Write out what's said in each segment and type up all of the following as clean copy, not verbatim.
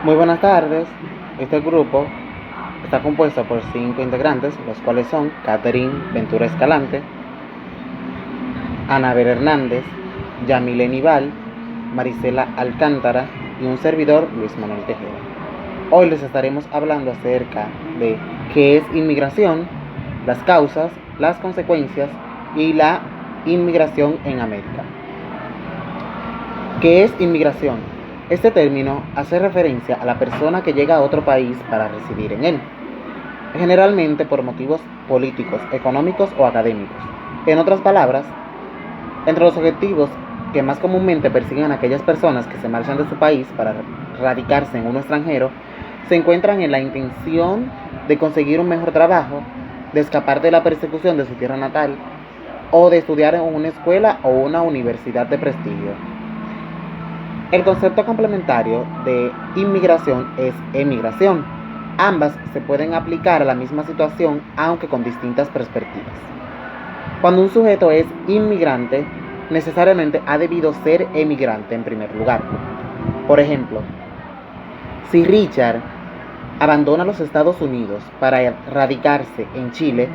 Muy buenas tardes. Este grupo está compuesto por 5 integrantes, los cuales son Catherine Ventura Escalante, Anabel Hernández, Yamile Nival, Marisela Alcántara y un servidor, Luis Manuel Tejeda. Hoy les estaremos hablando acerca de qué es inmigración, las causas, las consecuencias y la inmigración en América. ¿Qué es inmigración? Este término hace referencia a la persona que llega a otro país para residir en él, generalmente por motivos políticos, económicos o académicos. En otras palabras, entre los objetivos que más comúnmente persiguen aquellas personas que se marchan de su país para radicarse en uno extranjero, se encuentran en la intención de conseguir un mejor trabajo, de escapar de la persecución de su tierra natal o de estudiar en una escuela o una universidad de prestigio. El concepto complementario de inmigración es emigración. Ambas se pueden aplicar a la misma situación, aunque con distintas perspectivas. Cuando un sujeto es inmigrante, necesariamente ha debido ser emigrante en primer lugar. Por ejemplo, si Richard abandona los Estados Unidos para radicarse en Chile,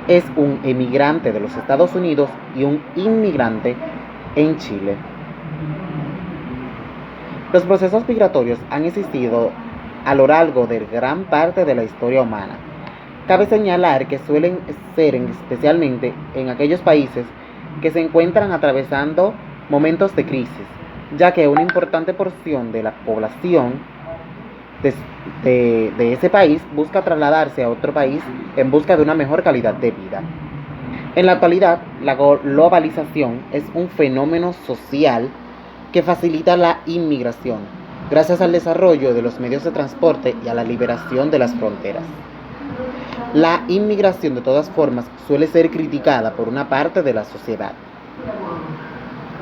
es un emigrante de los Estados Unidos y un inmigrante en Chile. Los procesos migratorios han existido a lo largo de gran parte de la historia humana. Cabe señalar que suelen ser especialmente en aquellos países que se encuentran atravesando momentos de crisis, ya que una importante porción de la población de, de ese país busca trasladarse a otro país en busca de una mejor calidad de vida. En la actualidad, la globalización es un fenómeno social que facilita la inmigración, gracias al desarrollo de los medios de transporte y a la liberación de las fronteras. La inmigración, de todas formas, suele ser criticada por una parte de la sociedad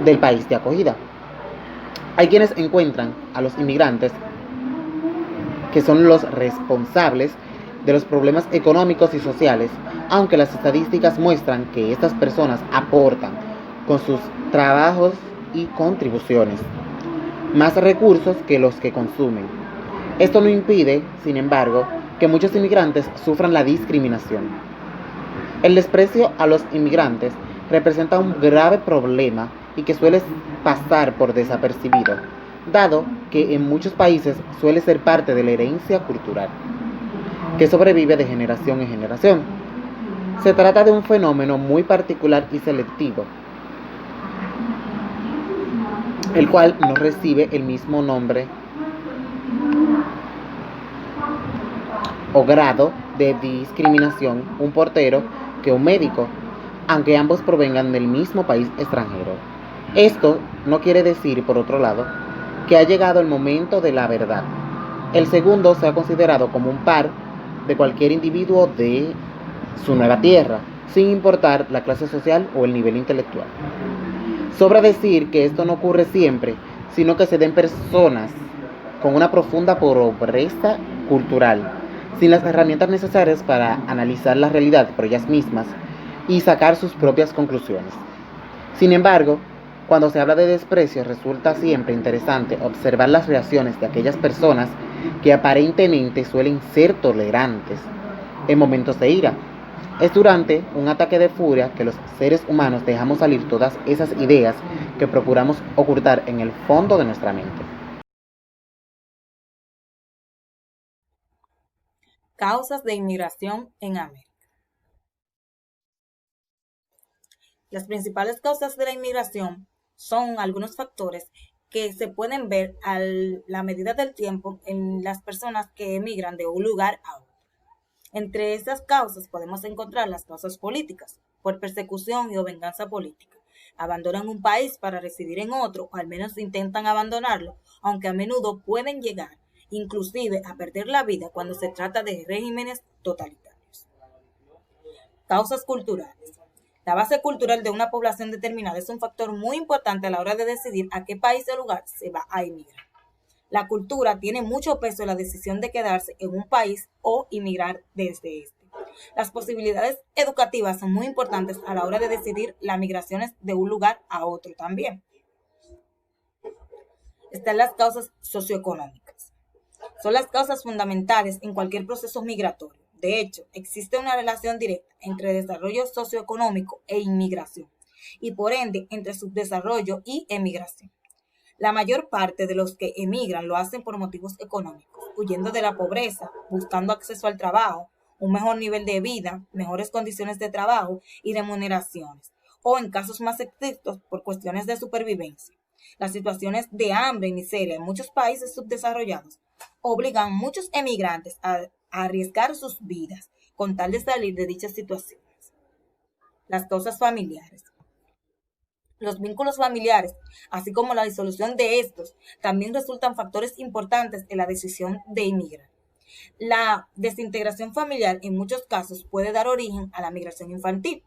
del país de acogida. Hay quienes encuentran a los inmigrantes que son los responsables de los problemas económicos y sociales, aunque las estadísticas muestran que estas personas aportan con sus trabajos y contribuciones más recursos que los que consumen. Esto no impide, sin embargo, que muchos inmigrantes sufran la discriminación. El desprecio a los inmigrantes representa un grave problema y que suele pasar por desapercibido, dado que en muchos países suele ser parte de la herencia cultural, que sobrevive de generación en generación. Se trata de un fenómeno muy particular y selectivo, el cual no recibe el mismo nombre o grado de discriminación un portero que un médico, aunque ambos provengan del mismo país extranjero. Esto no quiere decir, por otro lado, que ha llegado el momento de la verdad. El segundo se ha considerado como un par de cualquier individuo de su nueva tierra, sin importar la clase social o el nivel intelectual. Sobra decir que esto no ocurre siempre, sino que se den personas con una profunda pobreza cultural, sin las herramientas necesarias para analizar la realidad por ellas mismas y sacar sus propias conclusiones. Sin embargo, cuando se habla de desprecio, resulta siempre interesante observar las reacciones de aquellas personas que aparentemente suelen ser tolerantes en momentos de ira. Es durante un ataque de furia que los seres humanos dejamos salir todas esas ideas que procuramos ocultar en el fondo de nuestra mente. Causas de inmigración en América. Las principales causas de la inmigración son algunos factores que se pueden ver a la medida del tiempo en las personas que emigran de un lugar a otro. Entre esas causas podemos encontrar las causas políticas, por persecución y o venganza política. Abandonan un país para residir en otro, o al menos intentan abandonarlo, aunque a menudo pueden llegar inclusive a perder la vida cuando se trata de regímenes totalitarios. Causas culturales. La base cultural de una población determinada es un factor muy importante a la hora de decidir a qué país o lugar se va a emigrar. La cultura tiene mucho peso en la decisión de quedarse en un país o emigrar desde este. Las posibilidades educativas son muy importantes a la hora de decidir las migraciones de un lugar a otro también. Están las causas socioeconómicas. son las causas fundamentales en cualquier proceso migratorio. De hecho, existe una relación directa entre desarrollo socioeconómico e inmigración, y por ende entre subdesarrollo y emigración. La mayor parte de los que emigran lo hacen por motivos económicos, huyendo de la pobreza, buscando acceso al trabajo, un mejor nivel de vida, mejores condiciones de trabajo y remuneraciones, o en casos más estrictos por cuestiones de supervivencia. Las situaciones de hambre y miseria en muchos países subdesarrollados obligan a muchos emigrantes a arriesgar sus vidas con tal de salir de dichas situaciones. Las causas familiares. Los vínculos familiares, así como la disolución de estos, también resultan factores importantes en la decisión de emigrar. La desintegración familiar en muchos casos puede dar origen a la migración infantil.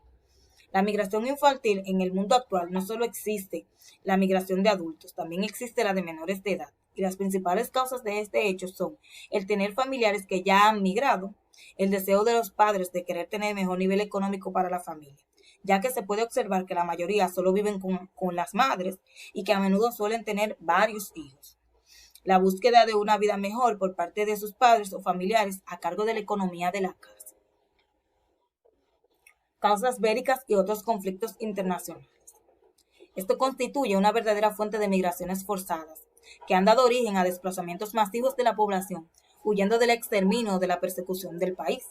La migración infantil en el mundo actual no solo existe la migración de adultos, también existe la de menores de edad. Y las principales causas de este hecho son el tener familiares que ya han migrado, el deseo de los padres de querer tener mejor nivel económico para la familia, ya que se puede observar que la mayoría solo viven con las madres y que a menudo suelen tener varios hijos. La búsqueda de una vida mejor por parte de sus padres o familiares a cargo de la economía de la casa. Causas bélicas y otros conflictos internacionales. Esto constituye una verdadera fuente de migraciones forzadas, que han dado origen a desplazamientos masivos de la población, huyendo del exterminio o de la persecución del país.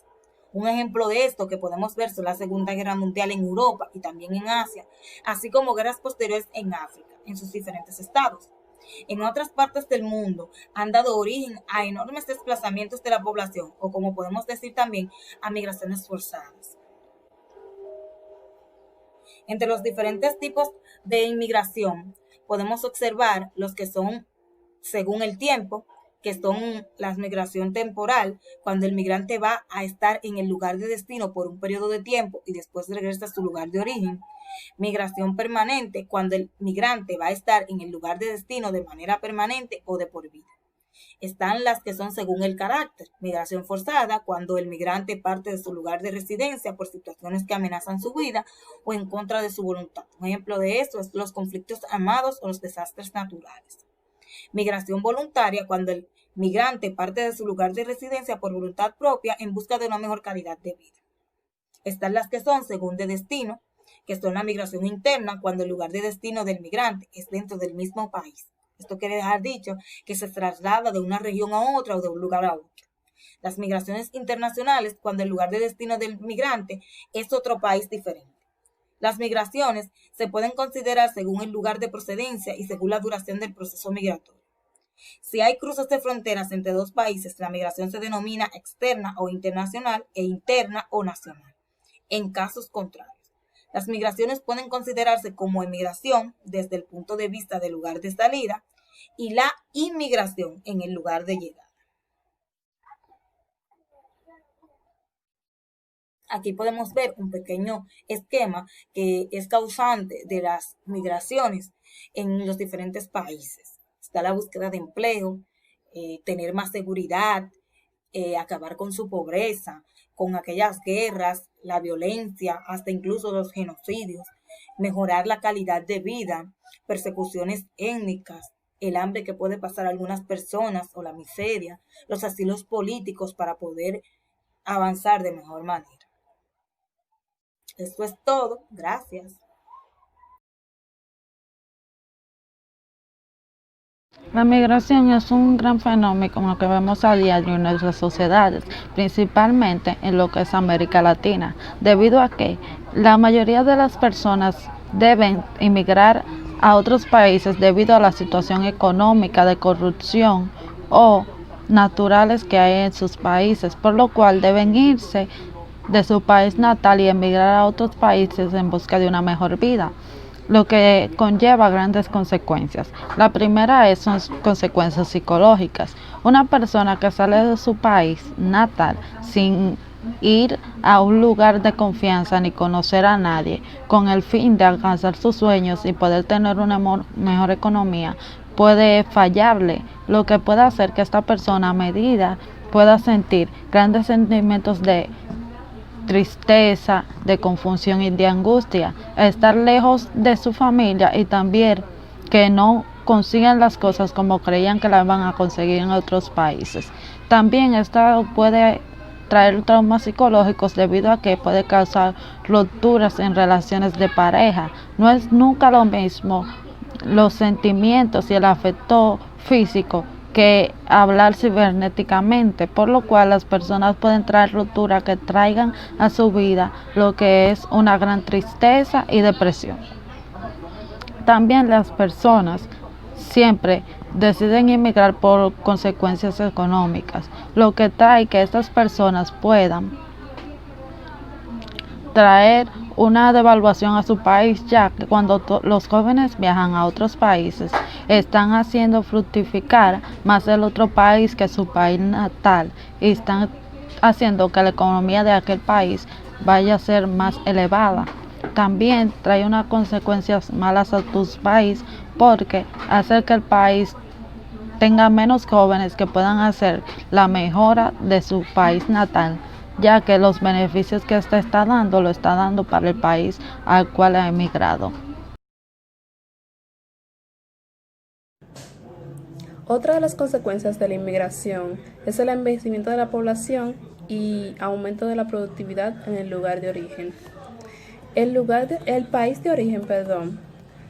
Un ejemplo de esto que podemos ver son la Segunda Guerra Mundial en Europa y también en Asia, así como guerras posteriores en África, en sus diferentes estados. En otras partes del mundo han dado origen a enormes desplazamientos de la población, o como podemos decir también, a migraciones forzadas. Entre los diferentes tipos de inmigración podemos observar los que son según el tiempo, que son la migración temporal, cuando el migrante va a estar en el lugar de destino por un periodo de tiempo y después regresa a su lugar de origen. Migración permanente, cuando el migrante va a estar en el lugar de destino de manera permanente o de por vida. Están las que son según el carácter. Migración forzada, cuando el migrante parte de su lugar de residencia por situaciones que amenazan su vida o en contra de su voluntad. Un ejemplo de esto es los conflictos armados o los desastres naturales. Migración voluntaria, cuando el migrante parte de su lugar de residencia por voluntad propia en busca de una mejor calidad de vida. Están las que son según de destino, que son la migración interna, cuando el lugar de destino del migrante es dentro del mismo país. Esto quiere dejar dicho que se traslada de una región a otra o de un lugar a otro. Las migraciones internacionales, cuando el lugar de destino del migrante es otro país diferente. Las migraciones se pueden considerar según el lugar de procedencia y según la duración del proceso migratorio. Si hay cruces de fronteras entre dos países, la migración se denomina externa o internacional e interna o nacional. En casos contrarios, las migraciones pueden considerarse como emigración desde el punto de vista del lugar de salida y la inmigración en el lugar de llegada. Aquí podemos ver un pequeño esquema que es causante de las migraciones en los diferentes países. Está la búsqueda de empleo, tener más seguridad, acabar con su pobreza, con aquellas guerras, la violencia, hasta incluso los genocidios, mejorar la calidad de vida, persecuciones étnicas, el hambre que puede pasar a algunas personas o la miseria, los asilos políticos para poder avanzar de mejor manera. Esto es todo. Gracias. La migración es un gran fenómeno que vemos a diario en nuestras sociedades, principalmente en lo que es América Latina, debido a que la mayoría de las personas deben emigrar a otros países debido a la situación económica de corrupción o naturales que hay en sus países, por lo cual deben irse de su país natal y emigrar a otros países en busca de una mejor vida, lo que conlleva grandes consecuencias. La primera son consecuencias psicológicas. Una persona que sale de su país natal sin ir a un lugar de confianza ni conocer a nadie, con el fin de alcanzar sus sueños y poder tener una mejor economía, puede fallarle, lo que puede hacer que esta persona a medida pueda sentir grandes sentimientos de tristeza, de confusión y de angustia, estar lejos de su familia y también que no consiguen las cosas como creían que las van a conseguir en otros países. También esto puede traer traumas psicológicos debido a que puede causar rupturas en relaciones de pareja. No es nunca lo mismo los sentimientos y el afecto físico que hablar cibernéticamente, por lo cual las personas pueden traer rupturas que traigan a su vida lo que es una gran tristeza y depresión. También las personas siempre deciden inmigrar por consecuencias económicas, lo que trae que estas personas puedan traer una devaluación a su país, ya que cuando los jóvenes viajan a otros países, están haciendo fructificar más el otro país que su país natal y están haciendo que la economía de aquel país vaya a ser más elevada. También trae unas consecuencias malas a tu país porque hace que el país tenga menos jóvenes que puedan hacer la mejora de su país natal, ya que los beneficios que éste está dando, lo está dando para el país al cual ha emigrado. Otra de las consecuencias de la inmigración es el envejecimiento de la población y aumento de la productividad en el lugar de origen. El país de origen,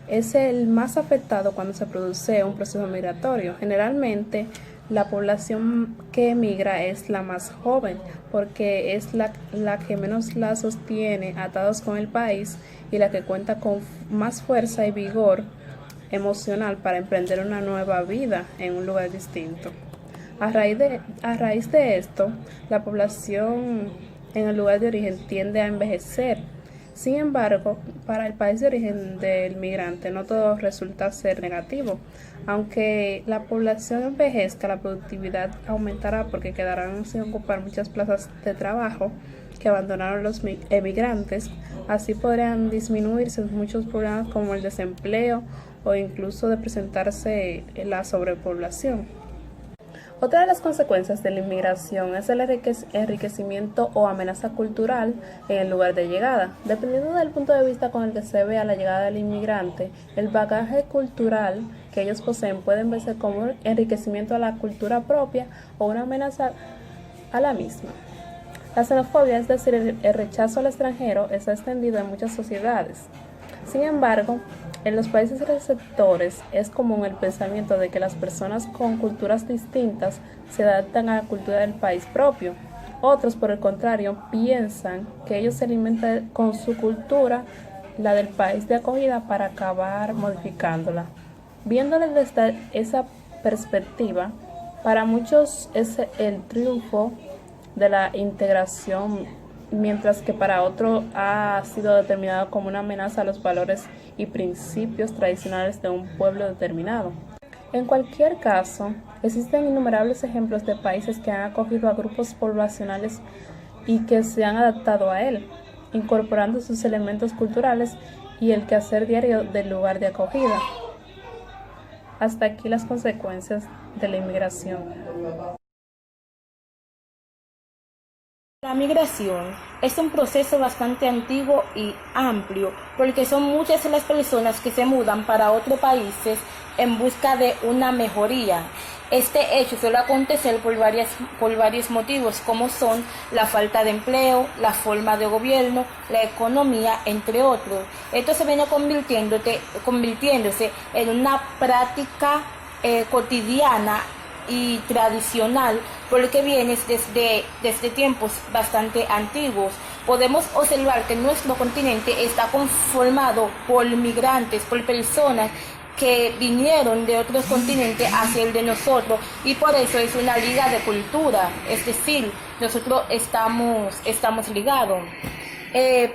es el más afectado cuando se produce un proceso migratorio. Generalmente, la población que emigra es la más joven porque es la que menos lazos tiene atados con el país y la que cuenta con más fuerza y vigor emocional para emprender una nueva vida en un lugar distinto. A raíz de esto, la población en el lugar de origen tiende a envejecer. Sin embargo, para el país de origen del migrante no todo resulta ser negativo. Aunque la población envejezca, la productividad aumentará porque quedarán sin ocupar muchas plazas de trabajo que abandonaron los emigrantes. Así podrían disminuirse muchos problemas como el desempleo o incluso de presentarse la sobrepoblación. Otra de las consecuencias de la inmigración es el enriquecimiento o amenaza cultural en el lugar de llegada. Dependiendo del punto de vista con el que se vea la llegada del inmigrante, el bagaje cultural que ellos poseen pueden verse como un enriquecimiento a la cultura propia o una amenaza a la misma. La xenofobia, es decir, el rechazo al extranjero, está extendido en muchas sociedades. Sin embargo, en los países receptores es común el pensamiento de que las personas con culturas distintas se adaptan a la cultura del país propio. Otros, por el contrario, piensan que ellos se alimentan con su cultura, la del país de acogida, para acabar modificándola. Viéndole desde esa perspectiva, para muchos es el triunfo de la integración, mientras que para otros ha sido determinado como una amenaza a los valores y principios tradicionales de un pueblo determinado. En cualquier caso, existen innumerables ejemplos de países que han acogido a grupos poblacionales y que se han adaptado a él, incorporando sus elementos culturales y el quehacer diario del lugar de acogida. Hasta aquí las consecuencias de la inmigración. La migración es un proceso bastante antiguo y amplio porque son muchas las personas que se mudan para otros países en busca de una mejoría. Este hecho suele acontecer por varios motivos, como son la falta de empleo, la forma de gobierno, la economía, entre otros. Esto se viene convirtiéndose en una práctica cotidiana y tradicional, porque viene desde tiempos bastante antiguos. Podemos observar que nuestro continente está conformado por migrantes, por personas que vinieron de otros continentes hacia el de nosotros, y por eso es una liga de cultura, es decir, nosotros estamos ligados.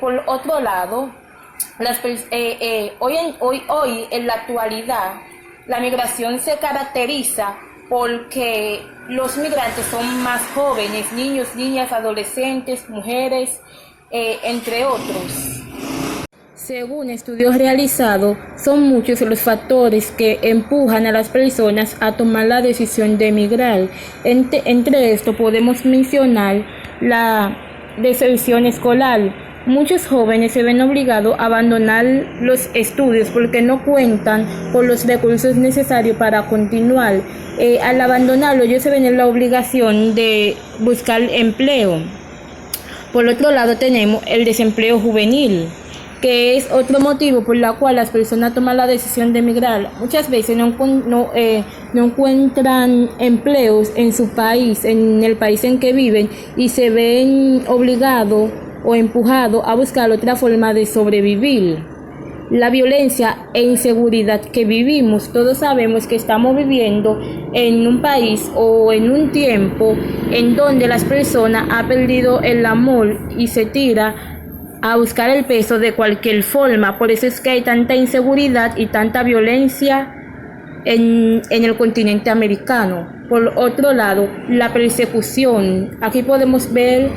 Por otro lado, hoy en la actualidad, la migración se caracteriza porque los migrantes son más jóvenes, niños, niñas, adolescentes, mujeres, entre otros. Según estudios realizados, son muchos los factores que empujan a las personas a tomar la decisión de emigrar. Entre esto podemos mencionar la deserción escolar, muchos jóvenes se ven obligados a abandonar los estudios porque no cuentan con los recursos necesarios para continuar. Al abandonarlo, ellos se ven en la obligación de buscar empleo. Por otro lado, tenemos el desempleo juvenil, que es otro motivo por la cual las personas toman la decisión de emigrar. Muchas veces no encuentran empleos en su país, en el país en que viven, y se ven obligados o empujados a buscar otra forma de sobrevivir. La violencia e inseguridad que vivimos, todos sabemos que estamos viviendo en un país o en un tiempo en donde las personas han perdido el amor y se tira a buscar el peso de cualquier forma. Por eso es que hay tanta inseguridad y tanta violencia en el continente americano. Por otro lado, la persecución. Aquí podemos ver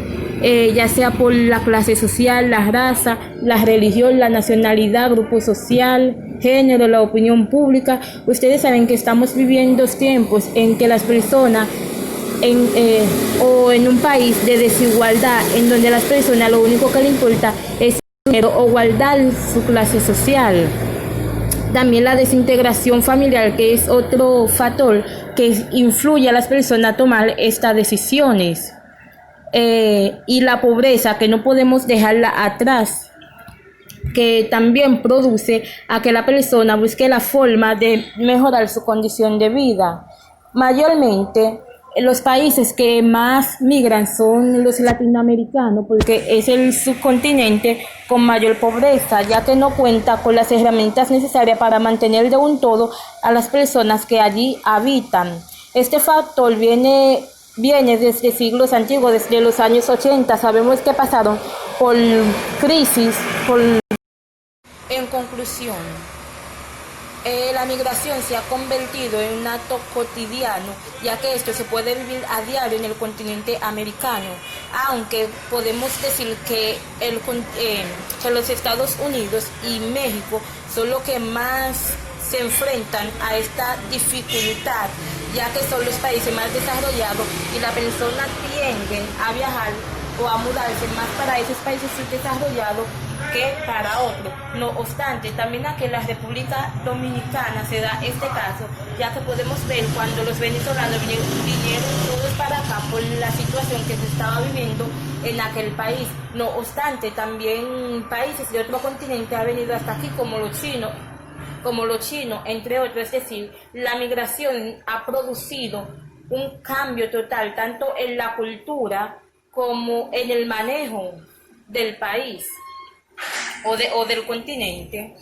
ya sea por la clase social, la raza, la religión, la nacionalidad, grupo social, género, la opinión pública. Ustedes saben que estamos viviendo tiempos en que las personas o en un país de desigualdad, en donde las personas lo único que le importa es dinero o guardar su clase social. También la desintegración familiar, que es otro factor que influye a las personas a tomar estas decisiones. Y la pobreza, que no podemos dejarla atrás, que también produce a que la persona busque la forma de mejorar su condición de vida. Mayormente, los países que más migran son los latinoamericanos, porque es el subcontinente con mayor pobreza, ya que no cuenta con las herramientas necesarias para mantener de un todo a las personas que allí habitan. Este factor viene desde siglos antiguos, desde los años 80. Sabemos que pasaron por crisis. En conclusión, la migración se ha convertido en un acto cotidiano, ya que esto se puede vivir a diario en el continente americano, aunque podemos decir que los Estados Unidos y México son los que más se enfrentan a esta dificultad, ya que son los países más desarrollados y las personas tienden a viajar o a mudarse más para esos países desarrollados que para otros. No obstante, también aquí en la República Dominicana se da este caso, ya que podemos ver cuando los venezolanos vinieron todos para acá por la situación que se estaba viviendo en aquel país. No obstante, también países de otro continente han venido hasta aquí, como los chinos, entre otros. Es decir, la migración ha producido un cambio total, tanto en la cultura como en el manejo del país o del continente.